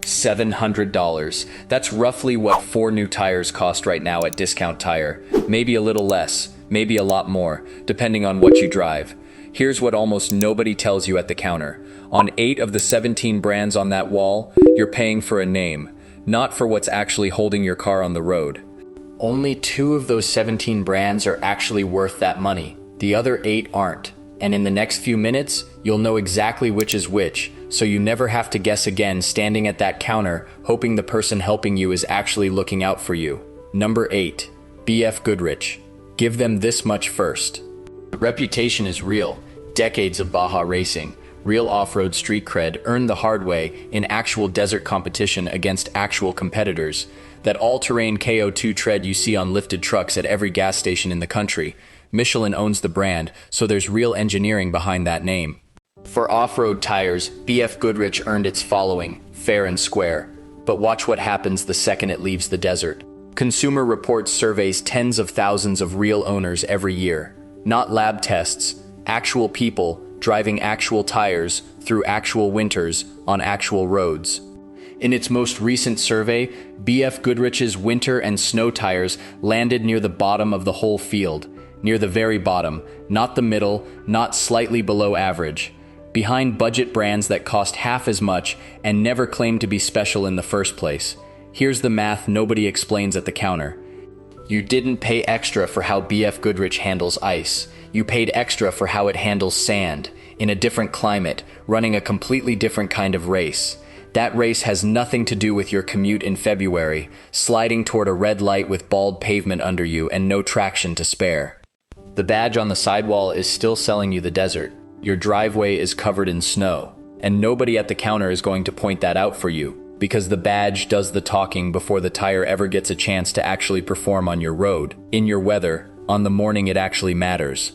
$700. That's roughly what 4 new tires cost right now at Discount Tire. Maybe a little less, maybe a lot more, depending on what you drive. Here's what almost nobody tells you at the counter. On 8 of the 17 brands on that wall, you're paying for a name, not for what's actually holding your car on the road. Only 2 of those 17 brands are actually worth that money. The other 8 aren't. And in the next few minutes, you'll know exactly which is which, so you never have to guess again standing at that counter, hoping the person helping you is actually looking out for you. Number 8. BF Goodrich. Give them this much first. Reputation is real. Decades of Baja racing, real off-road street cred earned the hard way in actual desert competition against actual competitors. That all-terrain KO2 tread you see on lifted trucks at every gas station in the country. Michelin owns the brand, so there's real engineering behind that name. For off-road tires, BF Goodrich earned its following, fair and square. But watch what happens the second it leaves the desert. Consumer Reports surveys tens of thousands of real owners every year. Not lab tests, actual people driving actual tires through actual winters on actual roads. In its most recent survey, BF Goodrich's winter and snow tires landed near the bottom of the whole field. Near the very bottom, not the middle, not slightly below average. Behind budget brands that cost half as much and never claimed to be special in the first place. Here's the math nobody explains at the counter. You didn't pay extra for how BF Goodrich handles ice. You paid extra for how it handles sand, in a different climate, running a completely different kind of race. That race has nothing to do with your commute in February, sliding toward a red light with bald pavement under you and no traction to spare. The badge on the sidewall is still selling you the desert. Your driveway is covered in snow, and nobody at the counter is going to point that out for you, because the badge does the talking before the tire ever gets a chance to actually perform on your road, in your weather, on the morning it actually matters.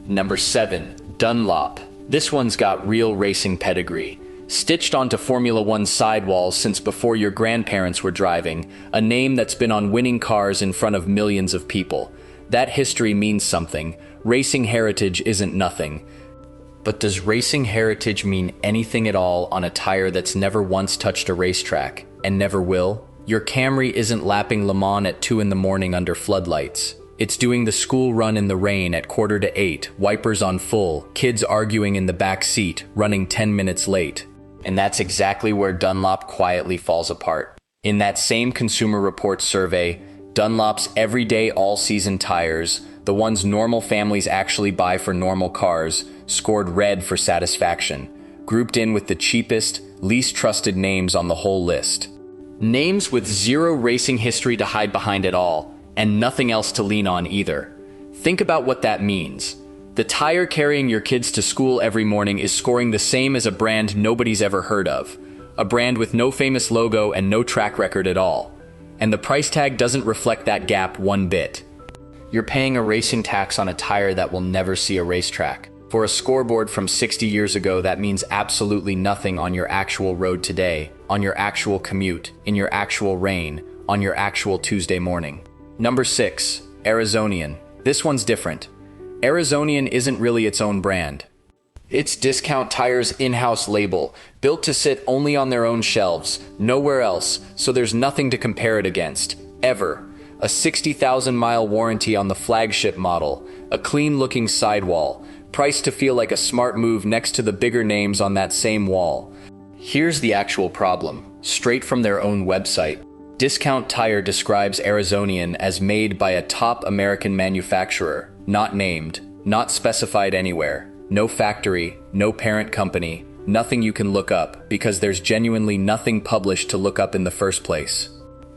Number 7. Dunlop. This one's got real racing pedigree. Stitched onto Formula One sidewalls since before your grandparents were driving, a name that's been on winning cars in front of millions of people. That history means something. Racing heritage isn't nothing. But does racing heritage mean anything at all on a tire that's never once touched a racetrack, and never will? Your Camry isn't lapping Le Mans at 2 in the morning under floodlights. It's doing the school run in the rain at 7:45, wipers on full, kids arguing in the back seat, running 10 minutes late. And that's exactly where Dunlop quietly falls apart. In that same Consumer Reports survey, Dunlop's everyday all-season tires, the ones normal families actually buy for normal cars, scored red for satisfaction, grouped in with the cheapest, least trusted names on the whole list. Names with zero racing history to hide behind at all, and nothing else to lean on either. Think about what that means. The tire carrying your kids to school every morning is scoring the same as a brand nobody's ever heard of. A brand with no famous logo and no track record at all. And the price tag doesn't reflect that gap one bit. You're paying a racing tax on a tire that will never see a racetrack. For a scoreboard from 60 years ago, that means absolutely nothing on your actual road today, on your actual commute, in your actual rain, on your actual Tuesday morning. Number 6. Arizonian. This one's different. Arizonian isn't really its own brand. It's Discount Tire's in-house label, built to sit only on their own shelves, nowhere else, so there's nothing to compare it against, ever. A 60,000-mile warranty on the flagship model, a clean-looking sidewall, priced to feel like a smart move next to the bigger names on that same wall. Here's the actual problem, straight from their own website. Discount Tire describes Arizonian as made by a top American manufacturer, not named, not specified anywhere. No factory, no parent company, nothing you can look up, because there's genuinely nothing published to look up in the first place.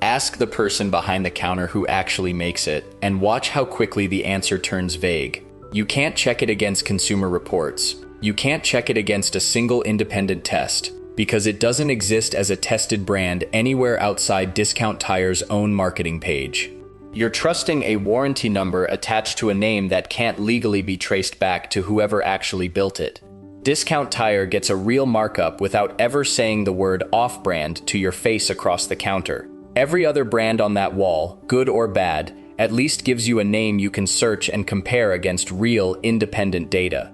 Ask the person behind the counter who actually makes it, and watch how quickly the answer turns vague. You can't check it against Consumer Reports. You can't check it against a single independent test, because it doesn't exist as a tested brand anywhere outside Discount Tire's own marketing page. You're trusting a warranty number attached to a name that can't legally be traced back to whoever actually built it. Discount Tire gets a real markup without ever saying the word off-brand to your face across the counter. Every other brand on that wall, good or bad, at least gives you a name you can search and compare against real, independent data.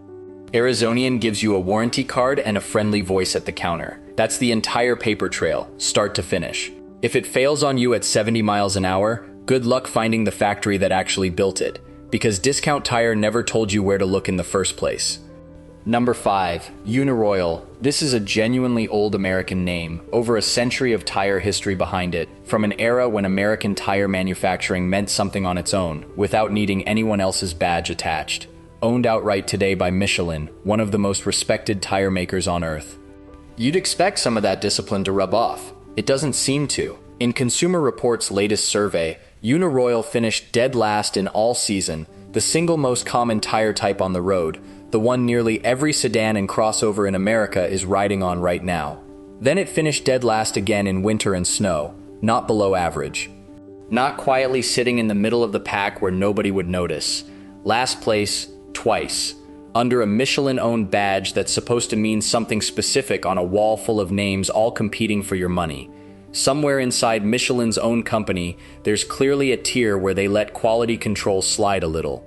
Arizonian gives you a warranty card and a friendly voice at the counter. That's the entire paper trail, start to finish. If it fails on you at 70 miles an hour, good luck finding the factory that actually built it, because Discount Tire never told you where to look in the first place. Number 5. Uniroyal. This is a genuinely old American name, over a century of tire history behind it, from an era when American tire manufacturing meant something on its own, without needing anyone else's badge attached. Owned outright today by Michelin, one of the most respected tire makers on earth. You'd expect some of that discipline to rub off. It doesn't seem to. In Consumer Reports' latest survey, Uniroyal finished dead last in all season, the single most common tire type on the road, the one nearly every sedan and crossover in America is riding on right now. Then it finished dead last again in winter and snow, not below average. Not quietly sitting in the middle of the pack where nobody would notice. Last place, twice, under a Michelin-owned badge that's supposed to mean something specific on a wall full of names all competing for your money. Somewhere inside Michelin's own company, there's clearly a tier where they let quality control slide a little.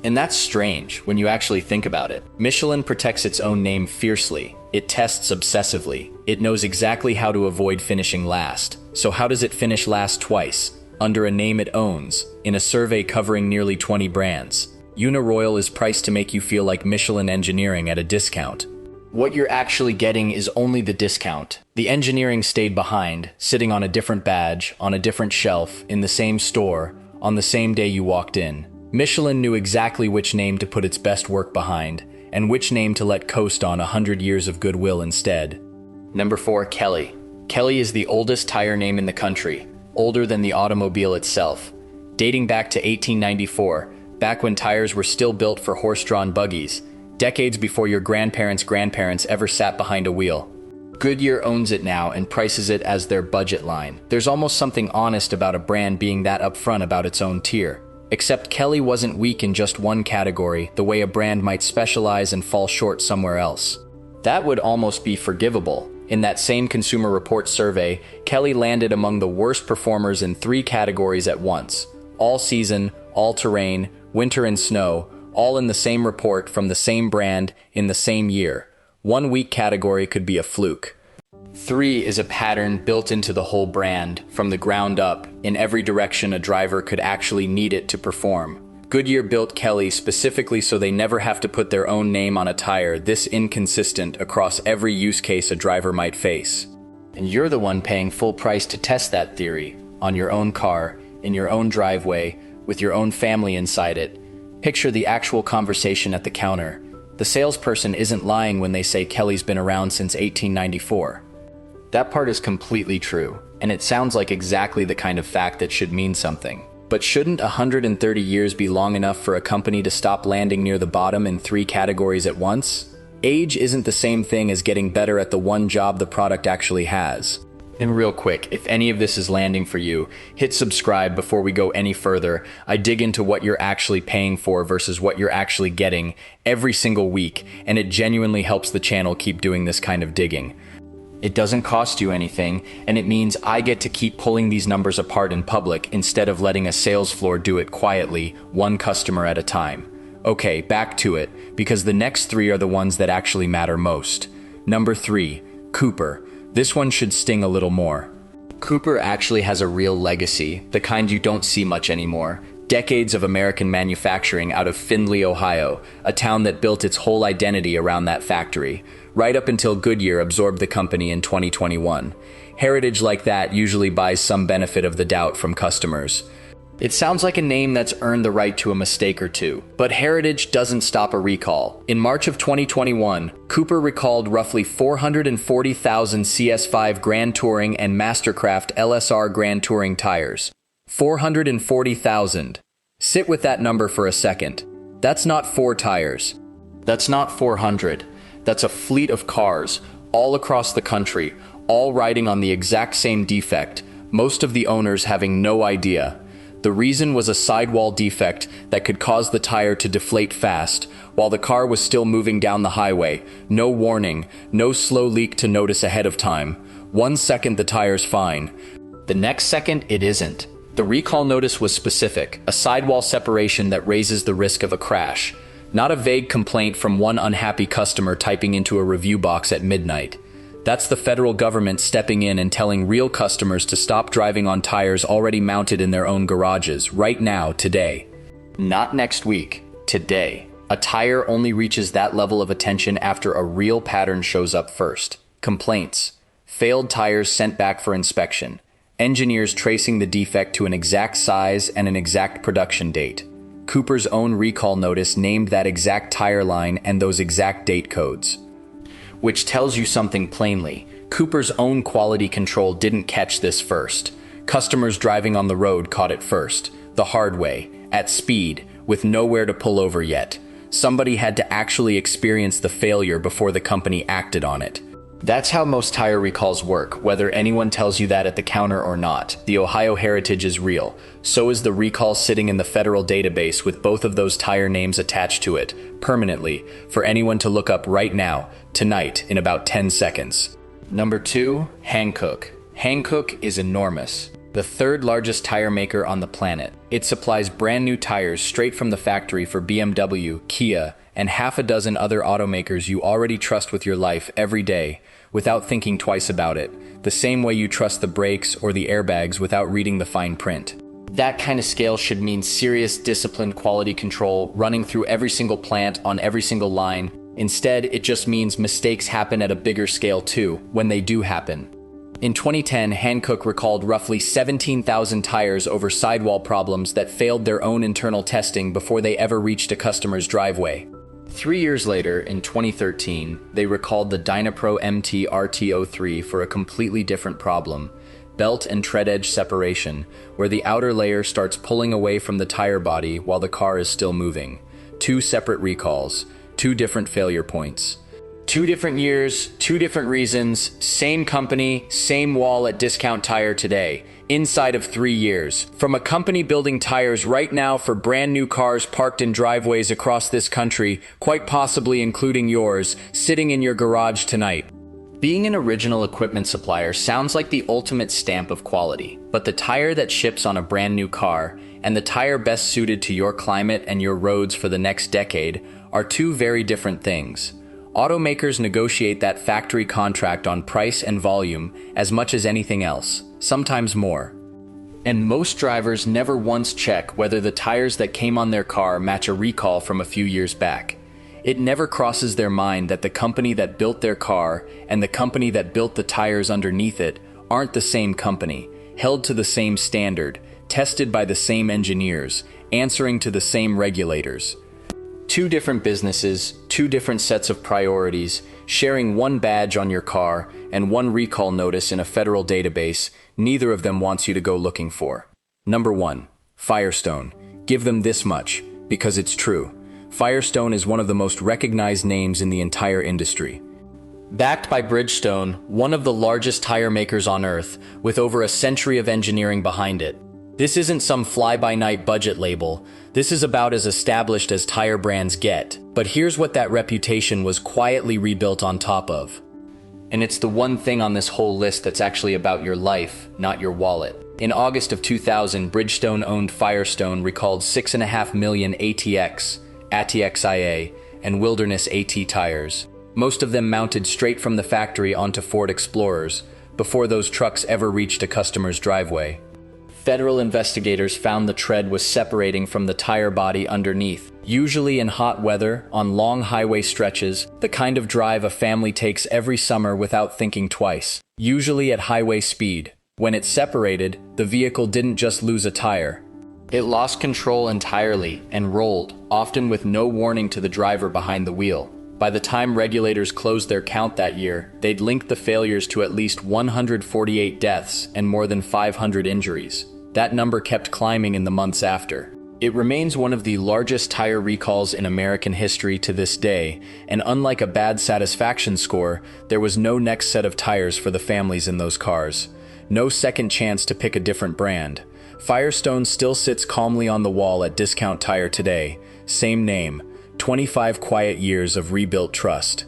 And that's strange when you actually think about it. Michelin protects its own name fiercely. It tests obsessively. It knows exactly how to avoid finishing last. So how does it finish last twice, under a name it owns, in a survey covering nearly 20 brands? Uniroyal is priced to make you feel like Michelin engineering at a discount. What you're actually getting is only the discount. The engineering stayed behind, sitting on a different badge, on a different shelf, in the same store, on the same day you walked in. Michelin knew exactly which name to put its best work behind, and which name to let coast on 100 years of goodwill instead. Number 4, Kelly. Kelly is the oldest tire name in the country, older than the automobile itself. Dating back to 1894, back when tires were still built for horse-drawn buggies, decades before your grandparents' ever sat behind a wheel. Goodyear owns it now and prices it as their budget line. There's almost something honest about a brand being that upfront about its own tier. Except Kelly wasn't weak in just one category, the way a brand might specialize and fall short somewhere else. That would almost be forgivable. In that same Consumer Reports survey, Kelly landed among the worst performers in 3 categories at once: all season, all terrain, winter and snow, all in the same report from the same brand in the same year. One weak category could be a fluke. 3 is a pattern built into the whole brand, from the ground up, in every direction a driver could actually need it to perform. Goodyear built Kelly specifically so they never have to put their own name on a tire this inconsistent across every use case a driver might face. And you're the one paying full price to test that theory, on your own car, in your own driveway, with your own family inside it. Picture the actual conversation at the counter. The salesperson isn't lying when they say Kelly's been around since 1894. That part is completely true, and it sounds like exactly the kind of fact that should mean something. But shouldn't 130 years be long enough for a company to stop landing near the bottom in 3 categories at once? Age isn't the same thing as getting better at the one job the product actually has. And real quick, if any of this is landing for you, hit subscribe before we go any further. I dig into what you're actually paying for versus what you're actually getting every single week, and it genuinely helps the channel keep doing this kind of digging. It doesn't cost you anything, and it means I get to keep pulling these numbers apart in public instead of letting a sales floor do it quietly, one customer at a time. Okay, back to it, because the next 3 are the ones that actually matter most. Number 3, Cooper. This one should sting a little more. Cooper actually has a real legacy, the kind you don't see much anymore. Decades of American manufacturing out of Findlay, Ohio, a town that built its whole identity around that factory, right up until Goodyear absorbed the company in 2021. Heritage like that usually buys some benefit of the doubt from customers. It sounds like a name that's earned the right to a mistake or two, but heritage doesn't stop a recall. In March of 2021, Cooper recalled roughly 440,000 CS5 Grand Touring and Mastercraft LSR Grand Touring tires. 440,000. Sit with that number for a second. That's not 4 tires. That's not 400. That's a fleet of cars, all across the country, all riding on the exact same defect, most of the owners having no idea. The reason was a sidewall defect that could cause the tire to deflate fast, while the car was still moving down the highway. No warning, no slow leak to notice ahead of time. 1 second the tire's fine. The next second it isn't. The recall notice was specific, a sidewall separation that raises the risk of a crash. Not a vague complaint from one unhappy customer typing into a review box at midnight. That's the federal government stepping in and telling real customers to stop driving on tires already mounted in their own garages right now, today. Not next week, today. A tire only reaches that level of attention after a real pattern shows up first. Complaints. Failed tires sent back for inspection. Engineers tracing the defect to an exact size and an exact production date. Cooper's own recall notice named that exact tire line and those exact date codes. Which tells you something plainly. Cooper's own quality control didn't catch this first. Customers driving on the road caught it first. The hard way, at speed, with nowhere to pull over yet. Somebody had to actually experience the failure before the company acted on it. That's how most tire recalls work, whether anyone tells you that at the counter or not. The Ohio heritage is real. So is the recall sitting in the federal database with both of those tire names attached to it, permanently, for anyone to look up right now, tonight, in about 10 seconds. Number 2, Hankook. Hankook is enormous. The third largest tire maker on the planet. It supplies brand new tires straight from the factory for BMW, Kia, and half a dozen other automakers you already trust with your life every day, without thinking twice about it, the same way you trust the brakes or the airbags without reading the fine print. That kind of scale should mean serious, disciplined quality control running through every single plant on every single line. Instead, it just means mistakes happen at a bigger scale too, when they do happen. In 2010, Hankook recalled roughly 17,000 tires over sidewall problems that failed their own internal testing before they ever reached a customer's driveway. 3 years later, in 2013, they recalled the Dynapro MT RT03 for a completely different problem, belt and tread edge separation, where the outer layer starts pulling away from the tire body while the car is still moving. 2 separate recalls, 2 different failure points. 2 different years, 2 different reasons, same company, same wall at Discount Tire today, inside of 3 years. From a company building tires right now for brand new cars parked in driveways across this country, quite possibly including yours, sitting in your garage tonight. Being an original equipment supplier sounds like the ultimate stamp of quality, but the tire that ships on a brand new car and the tire best suited to your climate and your roads for the next decade are 2 very different things. Automakers negotiate that factory contract on price and volume as much as anything else, sometimes more. And most drivers never once check whether the tires that came on their car match a recall from a few years back. It never crosses their mind that the company that built their car and the company that built the tires underneath it aren't the same company, held to the same standard, tested by the same engineers, answering to the same regulators. 2 different businesses, 2 different sets of priorities, sharing 1 badge on your car and 1 recall notice in a federal database neither of them wants you to go looking for. Number 1. Firestone. Give them this much, because it's true. Firestone is one of the most recognized names in the entire industry. Backed by Bridgestone, one of the largest tire makers on Earth, with over a century of engineering behind it. This isn't some fly-by-night budget label. This is about as established as tire brands get. But here's what that reputation was quietly rebuilt on top of. And it's the one thing on this whole list that's actually about your life, not your wallet. In August of 2000, Bridgestone-owned Firestone recalled 6.5 million ATX, ATXIA, and Wilderness AT tires. Most of them mounted straight from the factory onto Ford Explorers, before those trucks ever reached a customer's driveway. Federal investigators found the tread was separating from the tire body underneath, usually in hot weather, on long highway stretches, the kind of drive a family takes every summer without thinking twice, usually at highway speed. When it separated, the vehicle didn't just lose a tire. It lost control entirely and rolled, often with no warning to the driver behind the wheel. By the time regulators closed their count that year, they'd linked the failures to at least 148 deaths and more than 500 injuries. That number kept climbing in the months after. It remains one of the largest tire recalls in American history to this day, and unlike a bad satisfaction score, there was no next set of tires for the families in those cars. No second chance to pick a different brand. Firestone still sits calmly on the wall at Discount Tire today. Same name. 25 quiet years of rebuilt trust.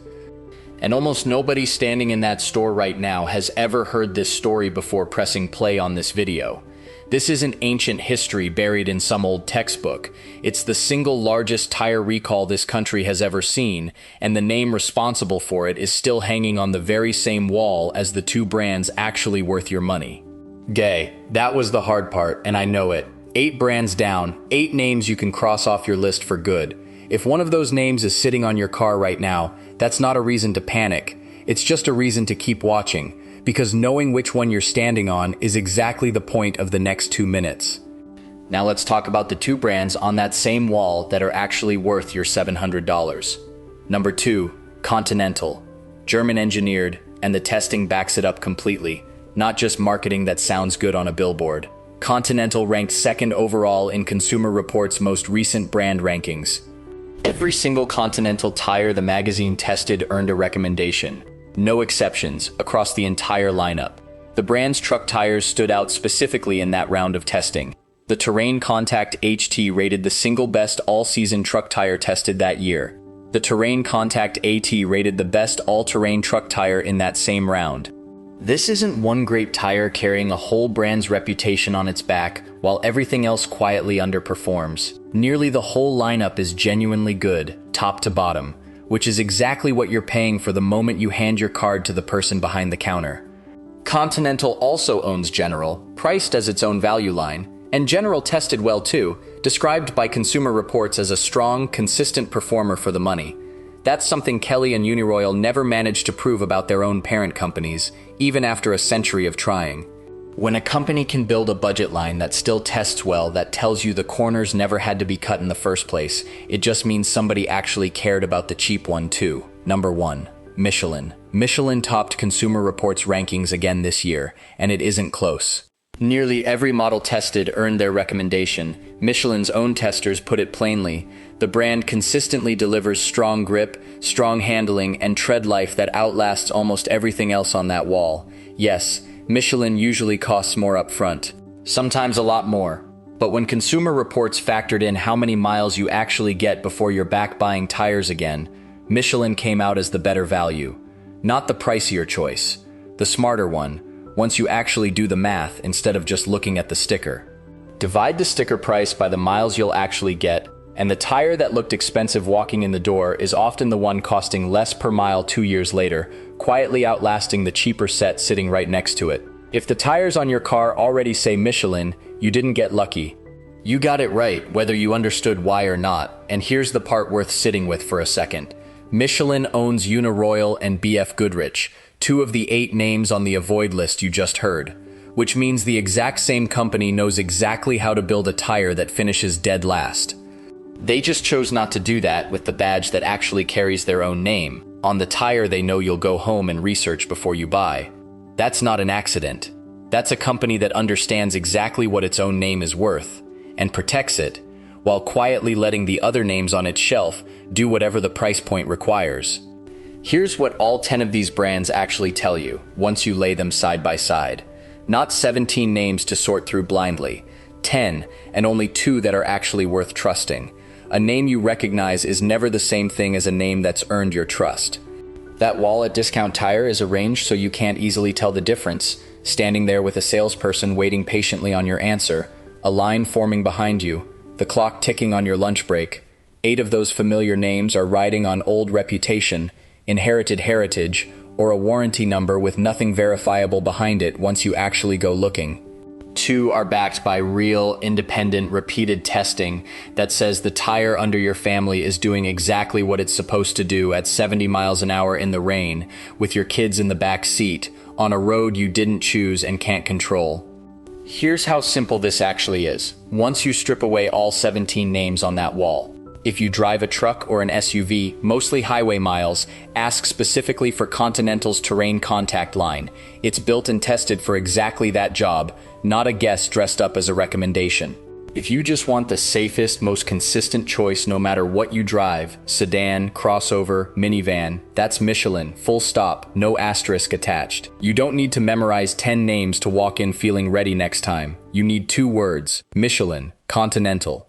And almost nobody standing in that store right now has ever heard this story before pressing play on this video. This isn't ancient history buried in some old textbook. It's the single largest tire recall this country has ever seen, and the name responsible for it is still hanging on the very same wall as the two brands actually worth your money. Gay, that was the hard part, and I know it. 8 brands down, 8 names you can cross off your list for good. If one of those names is sitting on your car right now, that's not a reason to panic. It's just a reason to keep watching, because knowing which one you're standing on is exactly the point of the next 2 minutes. Now let's talk about the 2 brands on that same wall that are actually worth your $700. Number 2, Continental. German engineered, and the testing backs it up completely, not just marketing that sounds good on a billboard. Continental ranked 2nd overall in Consumer Reports' most recent brand rankings. Every single Continental tire the magazine tested earned a recommendation. No exceptions, across the entire lineup. The brand's truck tires stood out specifically in that round of testing. The Terrain Contact HT rated the single best all-season truck tire tested that year. The Terrain Contact AT rated the best all-terrain truck tire in that same round. This isn't one great tire carrying a whole brand's reputation on its back, while everything else quietly underperforms. Nearly the whole lineup is genuinely good, top to bottom, which is exactly what you're paying for the moment you hand your card to the person behind the counter. Continental also owns General, priced as its own value line, and General tested well too, described by Consumer Reports as a strong, consistent performer for the money. That's something Kelly and Uniroyal never managed to prove about their own parent companies, even after a century of trying. When a company can build a budget line that still tests well, that tells you the corners never had to be cut in the first place, it just means somebody actually cared about the cheap one too. Number 1, Michelin. Michelin topped Consumer Reports rankings again this year, and it isn't close. Nearly every model tested earned their recommendation. Michelin's own testers put it plainly. The brand consistently delivers strong grip, strong handling, and tread life that outlasts almost everything else on that wall. Yes, Michelin usually costs more up front, sometimes a lot more. But when Consumer Reports factored in how many miles you actually get before you're back buying tires again, Michelin came out as the better value. Not the pricier choice, the smarter one, once you actually do the math instead of just looking at the sticker. Divide the sticker price by the miles you'll actually get, and the tire that looked expensive walking in the door is often the one costing less per mile 2 years later, quietly outlasting the cheaper set sitting right next to it. If the tires on your car already say Michelin, you didn't get lucky. You got it right, whether you understood why or not, and here's the part worth sitting with for a second. Michelin owns Uniroyal and BF Goodrich, 2 of the 8 names on the avoid list you just heard, which means the exact same company knows exactly how to build a tire that finishes dead last. They just chose not to do that with the badge that actually carries their own name, on the tire they know you'll go home and research before you buy. That's not an accident. That's a company that understands exactly what its own name is worth, and protects it, while quietly letting the other names on its shelf do whatever the price point requires. Here's what all 10 of these brands actually tell you, once you lay them side by side. Not 17 names to sort through blindly. 10, and only 2 that are actually worth trusting. A name you recognize is never the same thing as a name that's earned your trust. That wall at Discount Tire is arranged so you can't easily tell the difference, standing there with a salesperson waiting patiently on your answer, a line forming behind you, the clock ticking on your lunch break. 8 of those familiar names are riding on old reputation, inherited heritage, or a warranty number with nothing verifiable behind it once you actually go looking. 2 are backed by real, independent, repeated testing that says the tire under your family is doing exactly what it's supposed to do at 70 miles an hour in the rain, with your kids in the back seat, on a road you didn't choose and can't control. Here's how simple this actually is, once you strip away all 17 names on that wall. If you drive a truck or an SUV, mostly highway miles, ask specifically for Continental's Terrain Contact line. It's built and tested for exactly that job, not a guess dressed up as a recommendation. If you just want the safest, most consistent choice no matter what you drive, sedan, crossover, minivan, that's Michelin, full stop, no asterisk attached. You don't need to memorize 10 names to walk in feeling ready next time. You need 2 words, Michelin, Continental.